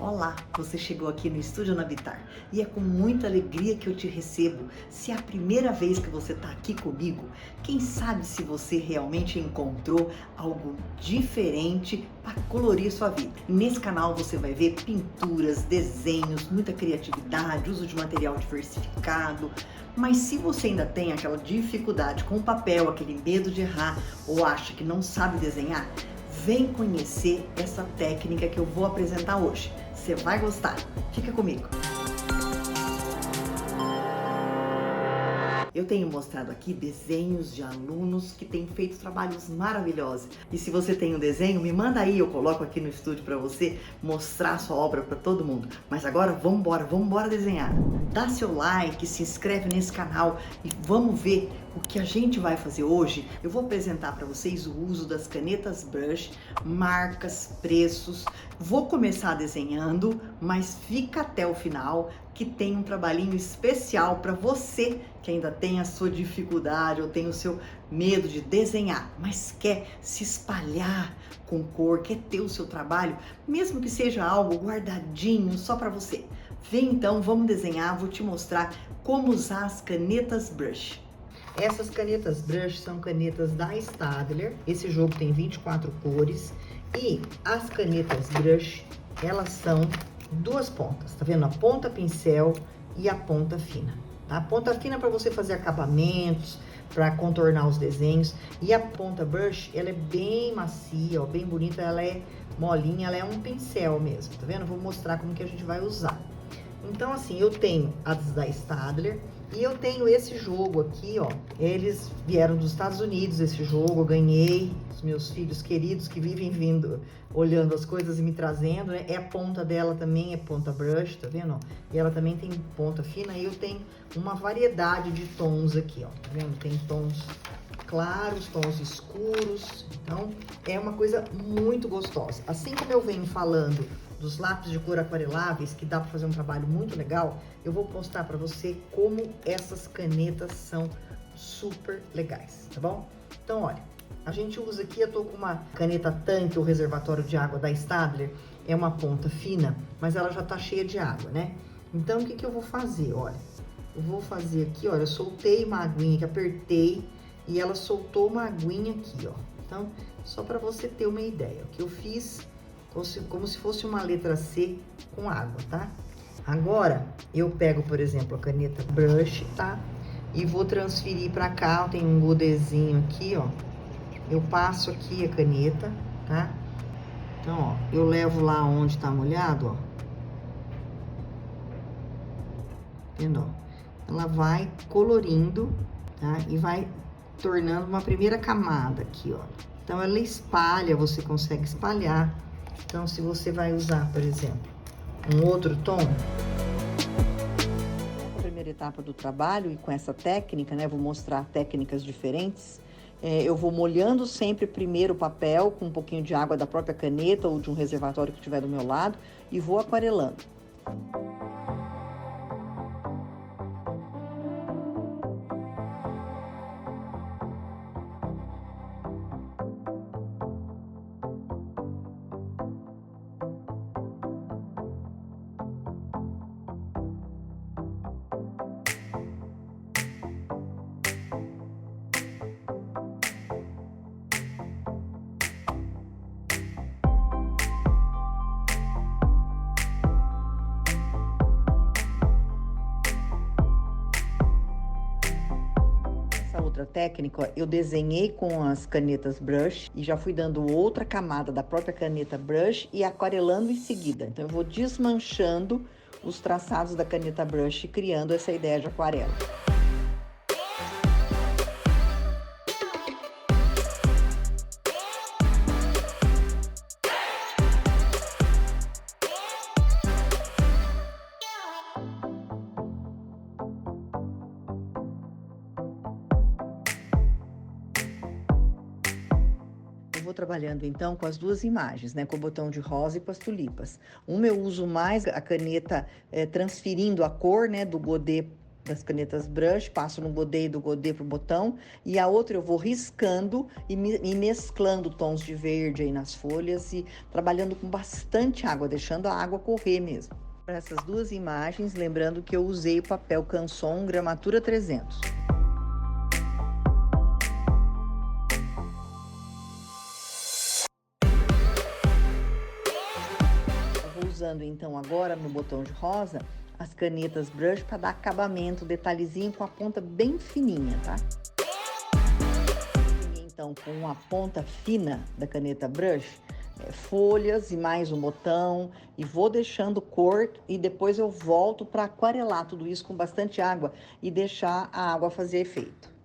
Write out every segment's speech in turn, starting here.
Olá, você chegou aqui no Estúdio Navitar e é com muita alegria que eu te recebo. Se é a primeira vez que você está aqui comigo, quem sabe se você realmente encontrou algo diferente para colorir sua vida. E nesse canal você vai ver pinturas, desenhos, muita criatividade, uso de material diversificado. Mas se você ainda tem aquela dificuldade com o papel, aquele medo de errar ou acha que não sabe desenhar, vem conhecer essa técnica que eu vou apresentar hoje. Você vai gostar. Fica comigo. Eu tenho mostrado aqui desenhos de alunos que têm feito trabalhos maravilhosos. E se você tem um desenho, me manda aí, eu coloco aqui no estúdio para você mostrar a sua obra para todo mundo. Mas agora vamos embora desenhar. Dá seu like, se inscreve nesse canal e vamos ver o que a gente vai fazer hoje. Eu vou apresentar para vocês o uso das canetas brush, marcas, preços. Vou começar desenhando, mas fica até o final que tem um trabalhinho especial para você que ainda tem a sua dificuldade ou tem o seu medo de desenhar, mas quer se espalhar com cor, quer ter o seu trabalho, mesmo que seja algo guardadinho só para você. Vem então, vamos desenhar, vou te mostrar como usar as canetas brush. Essas canetas brush são canetas da Staedtler. Esse jogo tem 24 cores e as canetas brush, elas são duas pontas, tá vendo? A ponta pincel e a ponta fina. Tá? A ponta fina para você fazer acabamentos, para contornar os desenhos, e a ponta brush, ela é bem macia, ó, bem bonita, ela é molinha, ela é um pincel mesmo, tá vendo? Vou mostrar como que a gente vai usar. Então, assim, eu tenho as da Staedtler e eu tenho esse jogo aqui, ó. Eles vieram dos Estados Unidos, esse jogo, eu ganhei. Os meus filhos queridos que vivem vindo, olhando as coisas e me trazendo, né? É a ponta dela também, é ponta brush, tá vendo? Ó? E ela também tem ponta fina e eu tenho uma variedade de tons aqui, ó. Tá vendo? Tem tons claros, tons escuros. Então, é uma coisa muito gostosa. Assim como eu venho falando dos lápis de cor aquareláveis, que dá para fazer um trabalho muito legal, eu vou mostrar para você como essas canetas são super legais, tá bom? Então, olha, a gente usa aqui, eu tô com uma caneta tanque, o reservatório de água da Staedtler, é uma ponta fina, mas ela já tá cheia de água, né? Então, o que que eu vou fazer? Olha, eu vou fazer aqui, olha, eu soltei uma aguinha que apertei e ela soltou uma aguinha aqui, ó. Então, só para você ter uma ideia, o que eu fiz como se fosse uma letra C com água, tá? Agora, eu pego, por exemplo, a caneta brush, tá? E vou transferir pra cá, tem um godezinho aqui, ó. Eu passo aqui a caneta, tá? Então, ó, eu levo lá onde tá molhado, ó. Vendo, ó? Ela vai colorindo, tá? E vai tornando uma primeira camada aqui, ó. Então, ela espalha, você consegue espalhar. Então, se você vai usar, por exemplo, um outro tom. Nessa primeira etapa do trabalho, e com essa técnica, né, vou mostrar técnicas diferentes. Eu vou molhando sempre primeiro o papel com um pouquinho de água da própria caneta ou de um reservatório que estiver do meu lado e vou aquarelando. Outra técnica, ó, eu desenhei com as canetas brush e já fui dando outra camada da própria caneta brush e aquarelando em seguida. Então, eu vou desmanchando os traçados da caneta brush e criando essa ideia de aquarela. Vou trabalhando então com as duas imagens, né, com o botão de rosa e com as tulipas. Uma eu uso mais a caneta transferindo a cor, né, do godê das canetas brush, passo no godê e do godê pro botão, e a outra eu vou riscando e mesclando tons de verde aí nas folhas e trabalhando com bastante água, deixando a água correr mesmo. Para essas duas imagens, lembrando que eu usei o papel Canson Gramatura 300. Eu vou usando então agora no botão de rosa as canetas brush para dar acabamento, detalhezinho com a ponta bem fininha, tá? Então, com a ponta fina da caneta brush, folhas e mais um botão, e vou deixando cor e depois eu volto para aquarelar tudo isso com bastante água e deixar a água fazer efeito.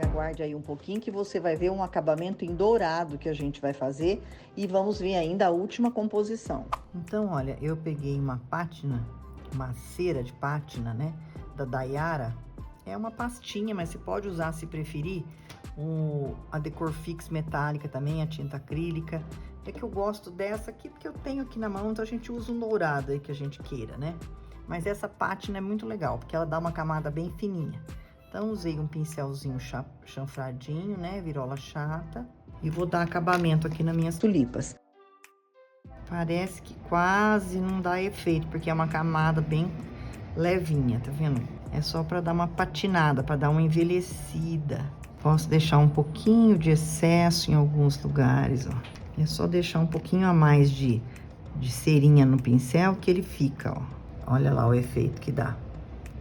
Aguarde aí um pouquinho que você vai ver um acabamento em dourado que a gente vai fazer e vamos ver ainda a última composição. Então, olha, eu peguei uma pátina, uma cera de pátina, né, da Daiara. É uma pastinha, mas você pode usar, se preferir, a Decorfix metálica também, a tinta acrílica. É que eu gosto dessa aqui porque eu tenho aqui na mão, então a gente usa um dourado aí que a gente queira, né? Mas essa pátina é muito legal, porque ela dá uma camada bem fininha. Então, usei um pincelzinho chanfradinho, né, virola chata, e vou dar acabamento aqui nas minhas tulipas. Parece que quase não dá efeito, porque é uma camada bem levinha, tá vendo? É só pra dar uma patinada, pra dar uma envelhecida. Posso deixar um pouquinho de excesso em alguns lugares, ó. É só deixar um pouquinho a mais de cerinha no pincel que ele fica, ó. Olha lá o efeito que dá. Tá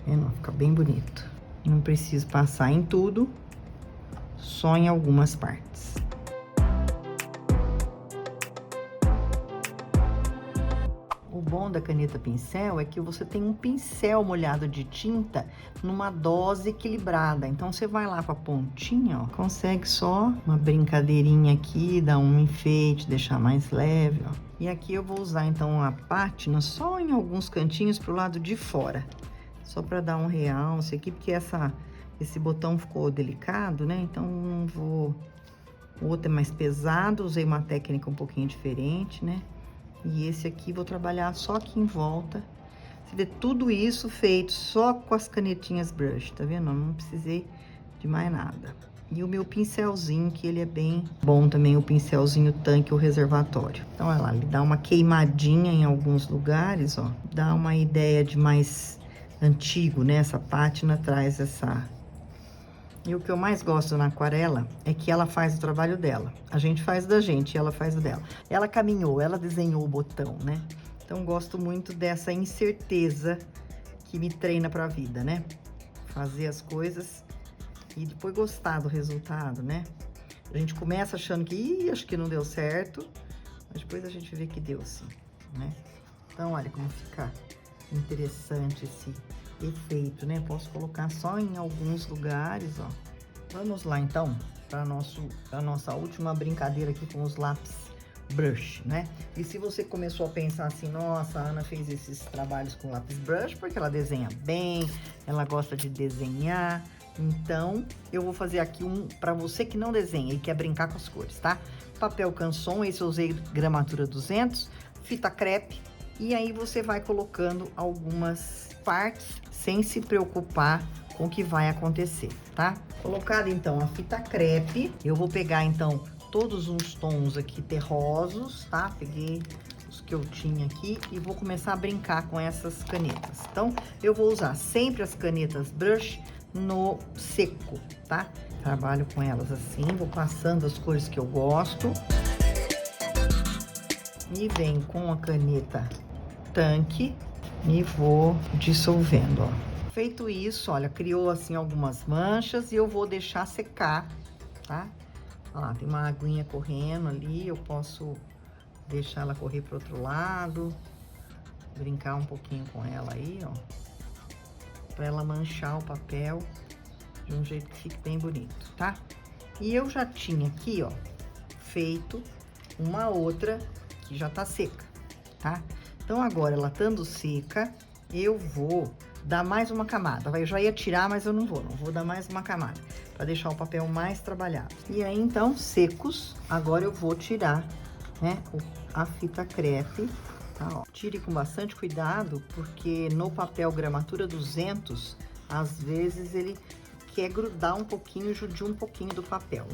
vendo? Fica bem bonito. Não preciso passar em tudo, só em algumas partes. O bom da caneta pincel é que você tem um pincel molhado de tinta numa dose equilibrada. Então, você vai lá com a pontinha, ó, consegue só uma brincadeirinha aqui, dar um enfeite, deixar mais leve, ó. E aqui eu vou usar, então, a pátina só em alguns cantinhos pro lado de fora. Só para dar um realce aqui, porque esse botão ficou delicado, né? Então, não vou... O outro é mais pesado, usei uma técnica um pouquinho diferente, né? E esse aqui vou trabalhar só aqui em volta. Você vê tudo isso feito só com as canetinhas brush, tá vendo? Não precisei de mais nada. E o meu pincelzinho, que ele é bem bom também, o pincelzinho tanque, o reservatório. Então, olha lá, ele dá uma queimadinha em alguns lugares, ó. Dá uma ideia de mais... antigo, né? Essa pátina traz essa... E o que eu mais gosto na aquarela é que ela faz o trabalho dela. A gente faz da gente e ela faz o dela. Ela caminhou, ela desenhou o botão, né? Então, gosto muito dessa incerteza que me treina pra vida, né? Fazer as coisas e depois gostar do resultado, né? A gente começa achando que, acho que não deu certo, mas depois a gente vê que deu sim, né? Então, olha como fica... interessante esse efeito, né? Posso colocar só em alguns lugares, ó. Vamos lá, então, para nossa última brincadeira aqui com os lápis brush, né? E se você começou a pensar assim, nossa, a Ana fez esses trabalhos com lápis brush porque ela desenha bem, ela gosta de desenhar, então eu vou fazer aqui um para você que não desenha e quer brincar com as cores, tá? Papel Canson, esse eu usei gramatura 200, fita crepe. E aí você vai colocando algumas partes sem se preocupar com o que vai acontecer, tá? Colocada então a fita crepe, eu vou pegar então todos uns tons aqui terrosos, tá? Peguei os que eu tinha aqui e vou começar a brincar com essas canetas. Então, eu vou usar sempre as canetas brush no seco, tá? Trabalho com elas assim, vou passando as cores que eu gosto. E venho com a caneta tanque e vou dissolvendo, ó. Feito isso, olha, criou assim algumas manchas e eu vou deixar secar, tá? Olha lá, tem uma aguinha correndo ali, eu posso deixar ela correr pro outro lado, brincar um pouquinho com ela aí, ó. para ela manchar o papel de um jeito que fique bem bonito, tá? E eu já tinha aqui, ó, feito uma outra que já tá seca, tá? Então, agora, ela estando seca, eu vou dar mais uma camada. Eu já ia tirar, mas eu não vou dar mais uma camada, para deixar o papel mais trabalhado. E aí, então, secos, agora eu vou tirar, né, a fita crepe, tá, ó. Tire com bastante cuidado, porque no papel gramatura 200, às vezes ele quer grudar um pouquinho, judia um pouquinho do papel.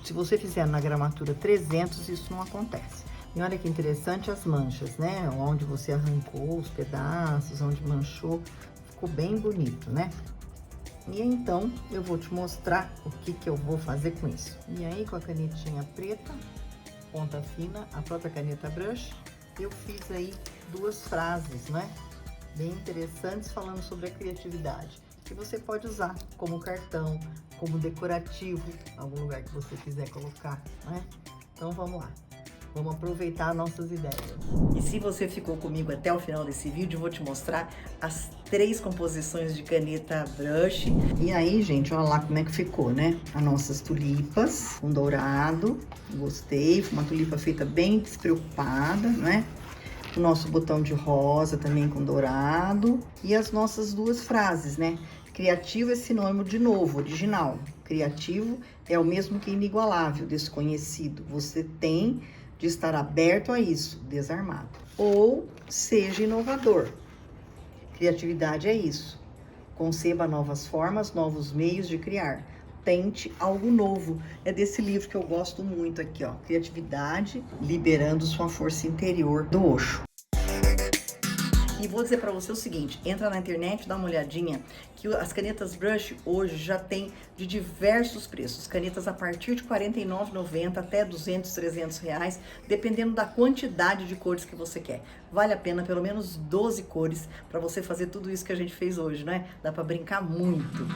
Se você fizer na gramatura 300, isso não acontece. E olha que interessante as manchas, né? Onde você arrancou os pedaços, onde manchou, ficou bem bonito, né? E então, eu vou te mostrar o que eu vou fazer com isso. E aí, com a canetinha preta, ponta fina, a própria caneta brush, eu fiz aí duas frases, né? Bem interessantes, falando sobre a criatividade, que você pode usar como cartão, como decorativo, algum lugar que você quiser colocar, né? Então, vamos lá. Vamos aproveitar nossas ideias. E se você ficou comigo até o final desse vídeo, eu vou te mostrar as 3 composições de caneta brush. E aí, gente, olha lá como é que ficou, né? As nossas tulipas com dourado, gostei. Uma tulipa feita bem despreocupada, né? O nosso botão de rosa também com dourado. E as nossas duas frases, né? Criativo é sinônimo de novo, original. Criativo é o mesmo que inigualável, desconhecido. Você tem de estar aberto a isso, desarmado. Ou seja inovador. Criatividade é isso. Conceba novas formas, novos meios de criar. Tente algo novo. É desse livro que eu gosto muito aqui, ó. Criatividade, liberando sua força interior, do Osho. E vou dizer para você o seguinte, entra na internet, dá uma olhadinha, que as canetas brush hoje já tem de diversos preços. Canetas a partir de R$ 49,90 até 200, 300 reais, dependendo da quantidade de cores que você quer. Vale a pena pelo menos 12 cores para você fazer tudo isso que a gente fez hoje, né? Dá para brincar muito.